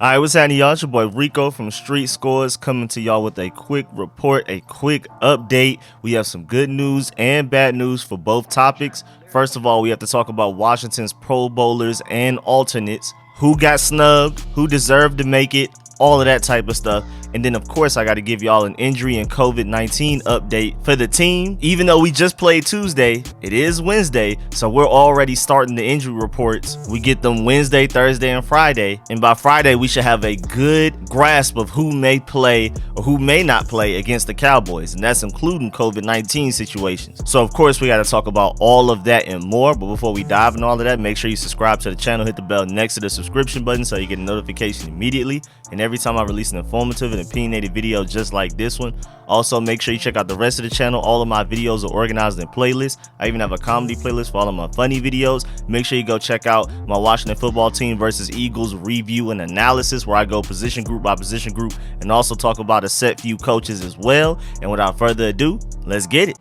Alright, what's happening, y'all? It's your boy Rico from Street Scores coming to y'all with a quick report, a quick update. We have some good news and bad news for both topics. First of all, we have to talk about Washington's Pro Bowlers and alternates. Who got snubbed, who deserved to make it, all of that type of stuff. And then, of course, I got to give y'all an injury and COVID-19 update for the team. Even though we just played Tuesday, it is Wednesday, so we're already starting the injury reports. We get them Wednesday, Thursday, and Friday. And by Friday, we should have a good grasp of who may play or who may not play against the Cowboys. And that's including COVID-19 situations. So, of course, we got to talk about all of that and more. But before we dive into all of that, make sure you subscribe to the channel. Hit the bell next to the subscription button so you get a notification immediately. And every time I release an informative and opinionated video just like this one. Also, make sure you check out the rest of the channel. All of my videos are organized in playlists. I even have a comedy playlist for all of my funny videos. Make sure you go check out my Washington football team versus Eagles review and analysis, where I go position group by position group and also talk about a set few coaches as well. And without further ado, let's get it.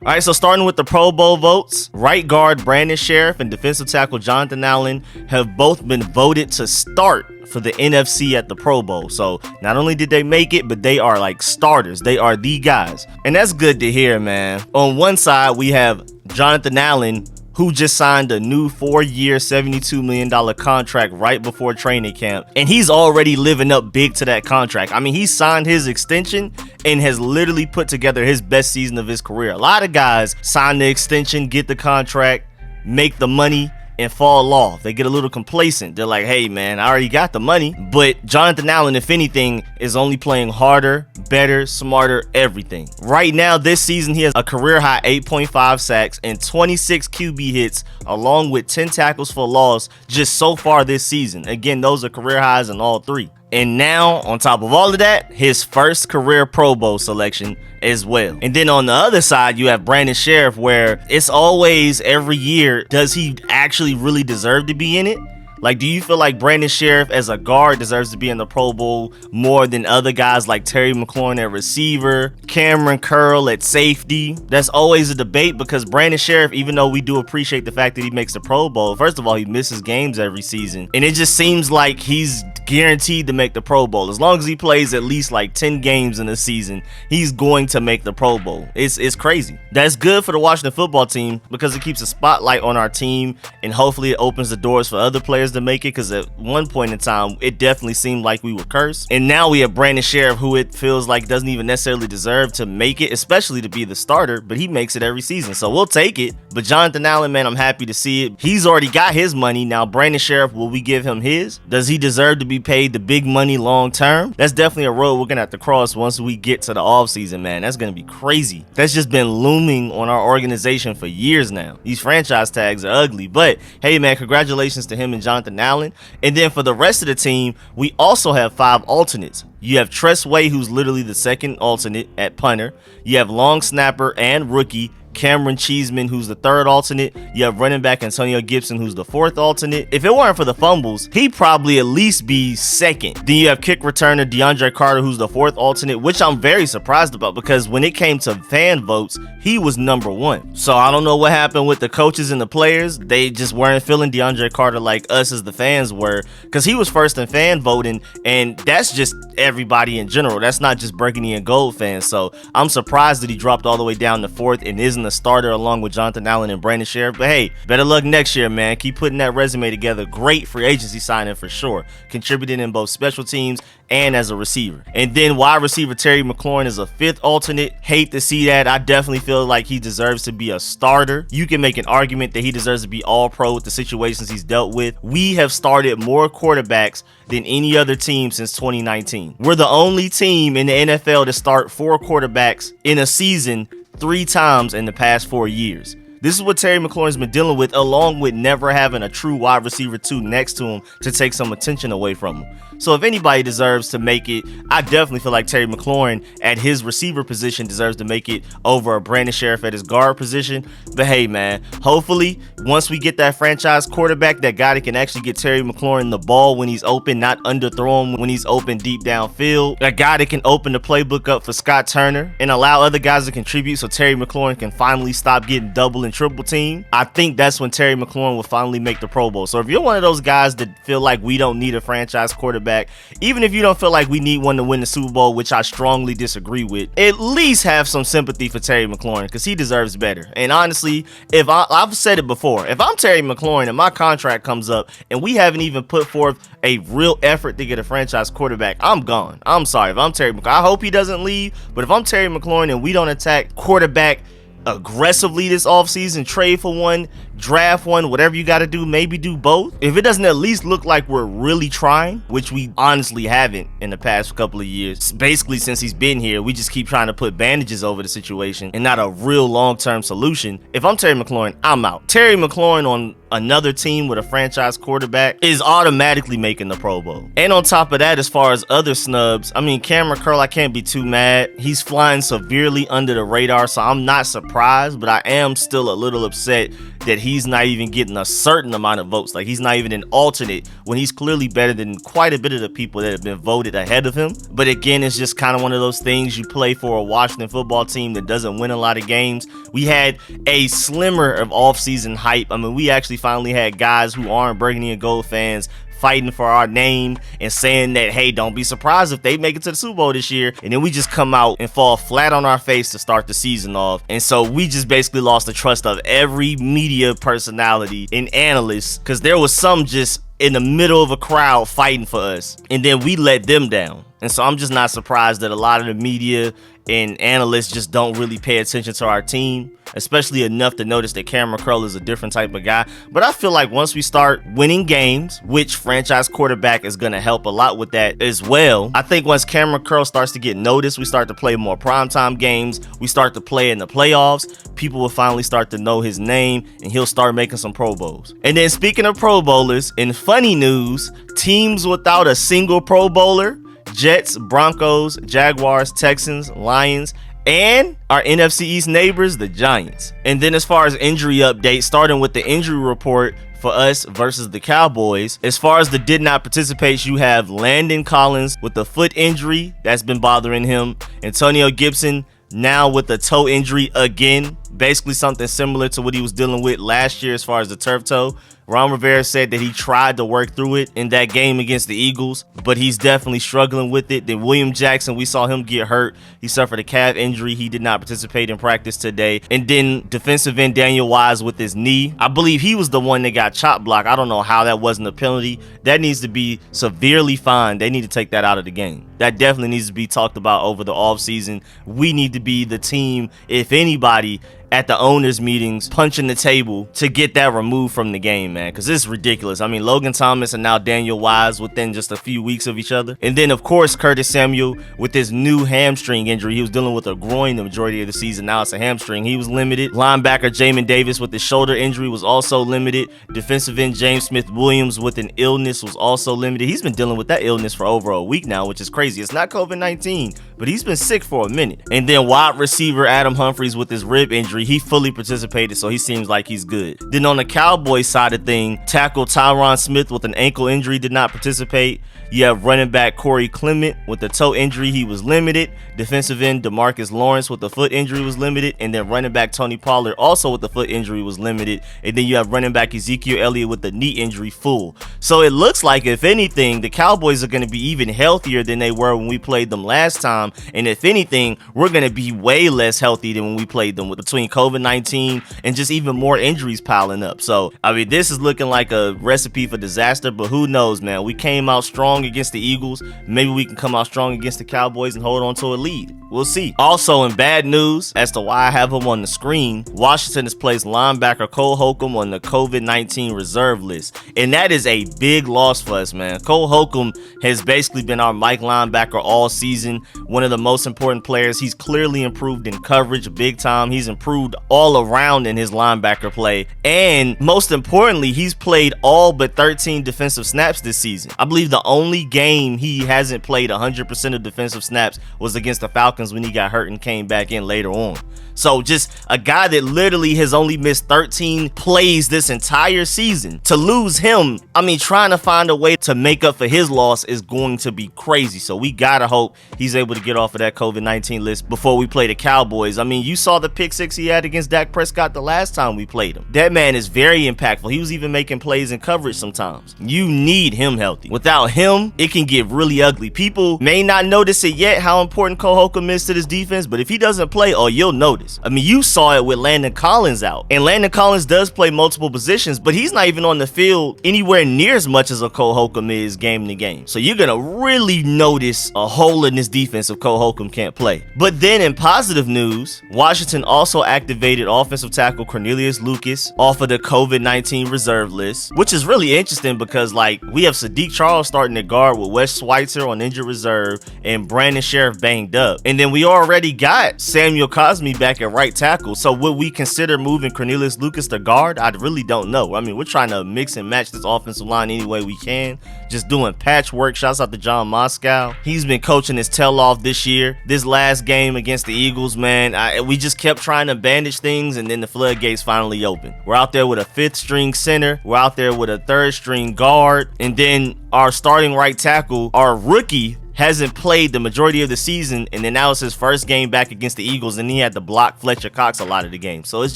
All right, so starting with the Pro Bowl votes, right guard Brandon Scherff and defensive tackle Jonathan Allen have both been voted to start for the NFC at the Pro Bowl. So not only did they make it, but they are like starters. They are the guys. And that's good to hear, man. On one side, we have Jonathan Allen, who just signed a new 4-year, $72 million contract right before training camp. And he's already living up big to that contract. I mean, he signed his extension and has literally put together his best season of his career. A lot of guys sign the extension, get the contract, make the money, and fall off. They get a little complacent. They're like, hey man, I already got the money. But Jonathan Allen, if anything, is only playing harder, better, smarter, everything. Right now, this season, he has a career high 8.5 sacks and 26 QB hits, along with 10 tackles for loss just so far this season. Again, those are career highs in all three. And now, on top of all of that, his first career Pro Bowl selection as well. And then on the other side, you have Brandon Scherff, where it's always every year, does he actually really deserve to be in it? Like, do you feel like Brandon Scherff as a guard deserves to be in the Pro Bowl more than other guys like Terry McLaurin at receiver, Cameron Curl at safety? That's always a debate, because Brandon Scherff, even though we do appreciate the fact that he makes the Pro Bowl, first of all, he misses games every season. And it just seems like he's guaranteed to make the Pro Bowl. As long as he plays at least like 10 games in a season, he's going to make the Pro Bowl. It's crazy. That's good for the Washington football team, because it keeps a spotlight on our team, and hopefully it opens the doors for other players to make it, because at one point in time it definitely seemed like we were cursed. And now we have Brandon Scherff, who it feels like doesn't even necessarily deserve to make it, especially to be the starter, but he makes it every season, so we'll take it. But Jonathan Allen, man, I'm happy to see it. He's already got his money. Now Brandon Scherff, will we give him his? Does he deserve to be paid the big money long term? That's definitely a road we're gonna have to cross once we get to the offseason, man. That's gonna be crazy. That's just been looming on our organization for years now. These franchise tags are ugly, but hey man, congratulations to him and Jonathan Allen. And then for the rest of the team, we also have 5 alternates. You have Tress, who's literally the second alternate at punter. You have long snapper and rookie Camaron, Cheeseman, who's the third alternate. You have running back Antonio Gibson, who's the fourth alternate. If it weren't for the fumbles, he'd probably at least be second. Then you have kick returner Deandre, who's the fourth alternate, which I'm very surprised about, because when it came to fan votes, he was number 1. So I don't know what happened with the coaches and the players. They just weren't feeling Deandre like us as the fans were, because he was first in fan voting, and that's just everybody in general. That's not just burgundy and gold fans. So I'm surprised that he dropped all the way down to 4th and isn't a starter along with Jonathan Allen and Brandon Scherff. But hey, better luck next year, man. Keep putting that resume together. Great free agency signing for sure. Contributing in both special teams and as a receiver. And then wide receiver Terry McLaurin is a 5th alternate. Hate to see that. I definitely feel like he deserves to be a starter. You can make an argument that he deserves to be all pro with the situations he's dealt with. We have started more quarterbacks than any other team since 2019. We're the only team in the NFL to start 4 quarterbacks in a season 3 times in the past 4 years. This is what Terry McLaurin's been dealing with, along with never having a true wide receiver 2 next to him to take some attention away from him. So if anybody deserves to make it, I definitely feel like Terry McLaurin at his receiver position deserves to make it over a Brandon Scherff at his guard position. But hey, man, hopefully once we get that franchise quarterback, that guy that can actually get Terry McLaurin the ball when he's open, not underthrow him when he's open deep downfield, a guy that can open the playbook up for Scott Turner and allow other guys to contribute so Terry McLaurin can finally stop getting double and triple team, I think that's when Terry McLaurin will finally make the Pro Bowl. So if you're one of those guys that feel like we don't need a franchise quarterback, even if you don't feel like we need one to win the Super Bowl, which I strongly disagree with, at least have some sympathy for Terry McLaurin because he deserves better. And honestly, if I've said it before, if I'm Terry McLaurin and my contract comes up and we haven't even put forth a real effort to get a franchise quarterback, I'm gone. I'm sorry. If I'm Terry McLaurin, I hope he doesn't leave, but if I'm Terry McLaurin and we don't attack quarterback aggressively this offseason, trade for one, draft one, whatever you got to do, maybe do both. If it doesn't at least look like we're really trying, which we honestly haven't in the past couple of years, basically since he's been here, we just keep trying to put bandages over the situation and not a real long-term solution. If I'm Terry McLaurin, I'm out. Terry McLaurin on another team with a franchise quarterback is automatically making the Pro Bowl. And on top of that, as far as other snubs, I mean, Cameron Curl, I can't be too mad. He's flying severely under the radar, so I'm not surprised, but I am still a little upset that he's not even getting a certain amount of votes. Like, he's not even an alternate when he's clearly better than quite a bit of the people that have been voted ahead of him. But again, it's just kind of one of those things. You play for a Washington football team that doesn't win a lot of games. We had a slimmer of offseason hype. I mean, we actually finally had guys who aren't burgundy and gold fans fighting for our name and saying that, hey, don't be surprised if they make it to the Super Bowl this year. And then we just come out and fall flat on our face to start the season off. And so we just basically lost the trust of every media personality and analyst because there was some just in the middle of a crowd fighting for us. And then we let them down. And so I'm just not surprised that a lot of the media and analysts just don't really pay attention to our team, especially enough to notice that Cameron Curl is a different type of guy. But I feel like once we start winning games, which franchise quarterback is going to help a lot with that as well, I think once Cameron Curl starts to get noticed, we start to play more primetime games, we start to play in the playoffs, people will finally start to know his name and he'll start making some Pro Bowls. And then speaking of Pro Bowlers, in funny news, teams without a single Pro Bowler, Jets, Broncos, Jaguars, Texans, Lions, and our NFC East neighbors, the Giants. And then as far as injury updates, starting with the injury report for us versus the Cowboys. As far as the did not participate, you have Landon Collins with the foot injury that's been bothering him. Antonio Gibson now with the toe injury again, basically something similar to what he was dealing with last year as far as the turf toe. Ron Rivera said that he tried to work through it in that game against the Eagles, but he's definitely struggling with it. Then William Jackson, we saw him get hurt. He suffered a calf injury. He did not participate in practice today. And then defensive end Daniel Wise with his knee. I believe he was the one that got chop blocked. I don't know how that wasn't a penalty. That needs to be severely fined. They need to take that out of the game. That definitely needs to be talked about over the offseason. We need to be the team, if anybody, at the owners' meetings, punching the table to get that removed from the game, man, because it's ridiculous. I mean, Logan Thomas and now Daniel Wise within just a few weeks of each other. And then, of course, Curtis Samuel with his new hamstring injury. He was dealing with a groin the majority of the season. Now it's a hamstring. He was limited. Linebacker Jamin Davis with his shoulder injury was also limited. Defensive end James Smith-Williams with an illness was also limited. He's been dealing with that illness for over a week now, which is crazy. It's not COVID-19, but he's been sick for a minute. And then wide receiver Adam Humphries with his rib injury. He fully participated, so he seems like he's good. Then on the Cowboys side of thing, tackle Tyron Smith with an ankle injury did not participate. You have running back Corey Clement with the toe injury. He was limited. Defensive end DeMarcus Lawrence with the foot injury was limited. And then running back Tony Pollard also with the foot injury was limited. And then you have running back Ezekiel Elliott with the knee injury full. So it looks like, if anything, the Cowboys are going to be even healthier than they were when we played them last time. And if anything, we're going to be way less healthy than when we played them, with between COVID-19 and just even more injuries piling up. So, I mean, this is looking like a recipe for disaster, but who knows, man? We came out strong against the Eagles. Maybe we can come out strong against the Cowboys and hold on to a lead. We'll see. Also, in bad news, as to why I have him on the screen, Washington has placed linebacker Cole Holcomb on the COVID-19 reserve list. And that is a big loss for us, man. Cole Holcomb has basically been our Mike linebacker all season. one of the most important players. He's clearly improved in coverage big time. He's improved all around in his linebacker play. And most importantly, he's played all but 13 defensive snaps this season. I believe the only game he hasn't played 100% of defensive snaps was against the Falcons when he got hurt and came back in later on. So just a guy that literally has only missed 13 plays this entire season. To lose him, I mean, trying to find a way to make up for his loss is going to be crazy. So we gotta hope he's able to get off of that COVID-19 list before we play the Cowboys. I mean, you saw the pick six he had against Dak Prescott the last time we played him. That man is very impactful. He was even making plays in coverage sometimes. You need him healthy. Without him, it can get really ugly. People may not notice it yet how important Cole Holcomb is to this defense, but if he doesn't play, oh, you'll notice. I mean, you saw it with Landon Collins out. And Landon Collins does play multiple positions, but he's not even on the field anywhere near as much as a Cole Holcomb is game to game. So you're going to really notice a hole in this defense if Cole Holcomb can't play. But then in positive news, Washington also activated offensive tackle Cornelius Lucas off of the COVID-19 reserve list, which is really interesting because, like, we have Sadiq Charles starting at guard with Wes Schweitzer on injured reserve and Brandon Scherff banged up. And then we already got Samuel Cosme back at right tackle. So would we consider moving Cornelius Lucas to guard? I really don't know. I mean, we're trying to mix and match this offensive line any way we can. Just doing patchwork. Shouts out to John Moscow. He's been coaching his tail off this year. This last game against the Eagles, man, we just kept trying to bandage things, and then the floodgates finally opened. We're out there with a 5th string center. We're out there with a 3rd string guard. And then our starting right tackle, our rookie, hasn't played the majority of the season, and then that was his first game back against the Eagles, and he had to block Fletcher Cox a lot of the game. So it's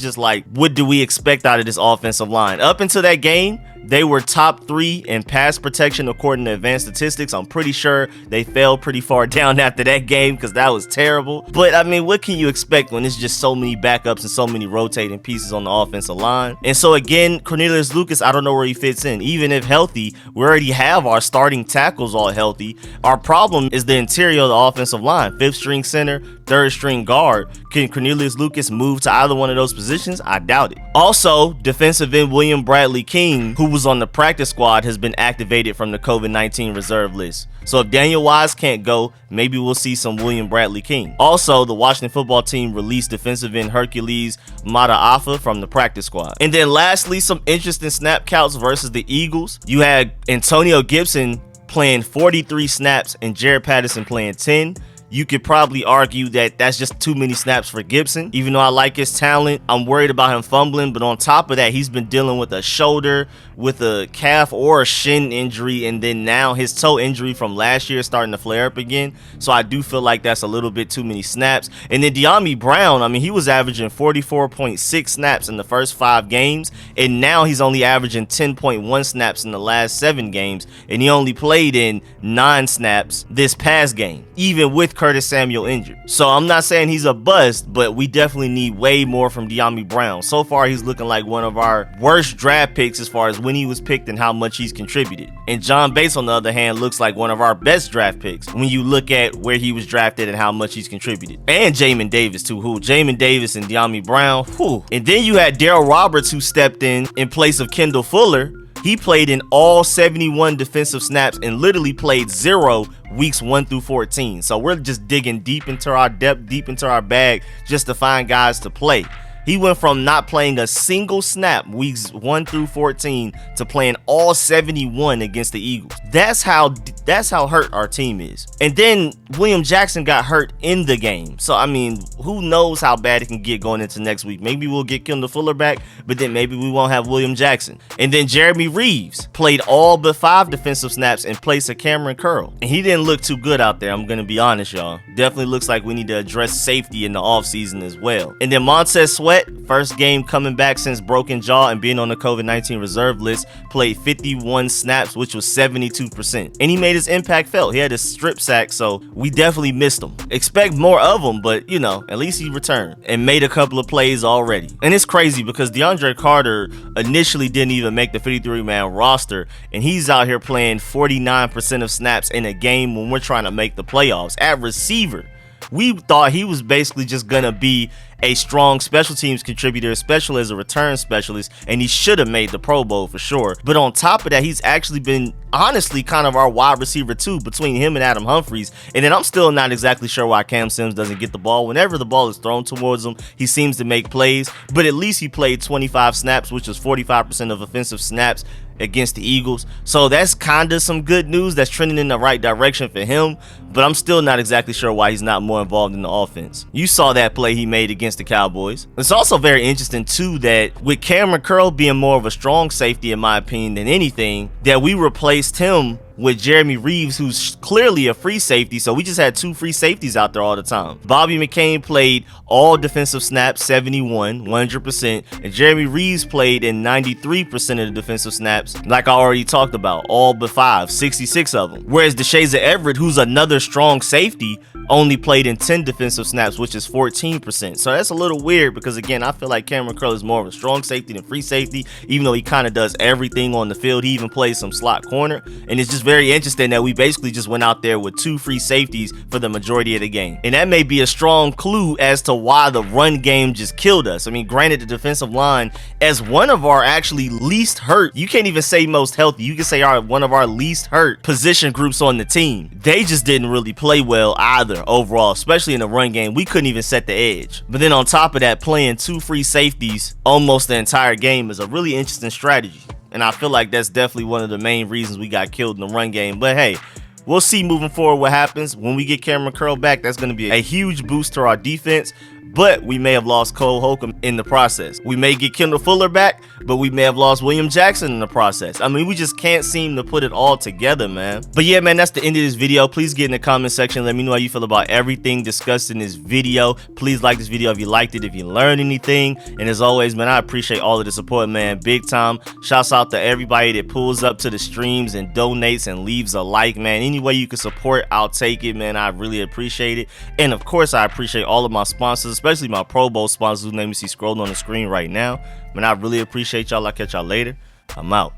just like, what do we expect out of this offensive line? Up until that game, they were top 3 in pass protection according to advanced statistics. I'm pretty sure they fell pretty far down after that game because that was terrible. But I mean, what can you expect when it's just so many backups and so many rotating pieces on the offensive line? And so again, Cornelius Lucas, I don't know where he fits in. Even if healthy, we already have our starting tackles all healthy. Our problem is the interior of the offensive line. 5th string center, 3rd string guard. Can Cornelius Lucas move to either one of those positions? I doubt it. Also, defensive end William Bradley King, who was on the practice squad, has been activated from the COVID-19 reserve list. So if Daniel Wise can't go, maybe we'll see some William Bradley King. Also, the Washington football team released defensive end Hercules Mataafa from the practice squad. And then lastly, some interesting snap counts versus the Eagles. You had Antonio Gibson playing 43 snaps and Jared Patterson playing 10. You could probably argue that that's just too many snaps for Gibson. Even though I like his talent, I'm worried about him fumbling. But on top of that, he's been dealing with a shoulder, with a calf or a shin injury, and then now his toe injury from last year is starting to flare up again. So I do feel like that's a little bit too many snaps. And then Deandre Brown, I mean, he was averaging 44.6 snaps in the first 5 games, and now he's only averaging 10.1 snaps in the last 7 games, and he only played in 9 snaps this past game, even with Curtis Samuel injured. So I'm not saying he's a bust, but we definitely need way more from Deandre Brown. So far, he's looking like one of our worst draft picks as far as when he was picked and how much he's contributed. And John Bates, on the other hand, looks like one of our best draft picks when you look at where he was drafted and how much he's contributed. And Jamin Davis too, Jamin Davis and Deandre Brown, And then you had Darryl Roberts, who stepped in place of Kendall Fuller. He played in all 71 defensive snaps and literally played 0 weeks 1 through 14. So we're just digging deep into our depth, deep into our bag, just to find guys to play. He went from not playing a single snap weeks 1 through 14 to playing all 71 against the Eagles. That's how hurt our team is. And then William Jackson got hurt in the game. So, I mean, who knows how bad it can get going into next week. Maybe we'll get Kendall Fuller back, but then maybe we won't have William Jackson. And then Jeremy Reeves played all but 5 defensive snaps in place of Camaron Curl. And he didn't look too good out there, I'm going to be honest, y'all. Definitely looks like we need to address safety in the offseason as well. And then Montez Sweat, first game coming back since broken jaw and being on the COVID-19 reserve list, played 51 snaps, which was 72%. And he made his impact felt. He had a strip sack, so we definitely missed him. Expect more of him, but, you know, at least he returned and made a couple of plays already. And it's crazy because DeAndre Carter initially didn't even make the 53-man roster, and he's out here playing 49% of snaps in a game when we're trying to make the playoffs. At receiver, we thought he was basically just gonna be a strong special teams contributor, especially as a return specialist, and he should have made the Pro Bowl for sure. But on top of that, he's actually been honestly kind of our wide receiver too, between him and Adam Humphries. And then I'm still not exactly sure why Cam Sims doesn't get the ball. Whenever the ball is thrown towards him, he seems to make plays, but at least he played 25 snaps, which is 45% of offensive snaps against the Eagles. So that's kind of some good news. That's trending in the right direction for him, but I'm still not exactly sure why he's not more involved in the offense. You saw that play he made against the Cowboys. It's also very interesting too that with Cameron Curl being more of a strong safety in my opinion than anything, that we replaced him with Jeremy Reeves, who's clearly a free safety. So we just had two free safeties out there all the time. Bobby McCain played all defensive snaps, 71, 100%, and Jeremy Reeves played in 93% of the defensive snaps, like I already talked about, all but 5, 66 of them. Whereas DeShazer Everett, who's another strong safety, only played in 10 defensive snaps, which is 14%. So that's a little weird because, again, I feel like Cameron Curl is more of a strong safety than free safety, even though he kind of does everything on the field. He even plays some slot corner, and it's just very interesting that we basically just went out there with 2 free safeties for the majority of the game. And that may be a strong clue as to why the run game just killed us. I mean, granted, the defensive line, as one of our actually least hurt, you can't even say most healthy, you can say one of our least hurt position groups on the team, they just didn't really play well either overall, especially in the run game. We couldn't even set the edge. But then on top of that, playing 2 free safeties almost the entire game is a really interesting strategy. And I feel like that's definitely one of the main reasons we got killed in the run game. But hey, we'll see moving forward what happens. When we get Cameron Curl back, that's going to be a huge boost to our defense. But we may have lost Cole Holcomb in the process. We may get Kendall Fuller back, but we may have lost William Jackson in the process. I mean, we just can't seem to put it all together, man. But yeah, man, that's the end of this video. Please get in the comment section. Let me know how you feel about everything discussed in this video. Please like this video if you liked it, if you learned anything. And as always, man, I appreciate all of the support, man. Big time. Shouts out to everybody that pulls up to the streams and donates and leaves a like, man. Any way you can support, I'll take it, man. I really appreciate it. And of course, I appreciate all of my sponsors, especially my Pro Bowl sponsors whose name you see scrolling on the screen right now. Man, I really appreciate y'all. I'll catch y'all later. I'm out.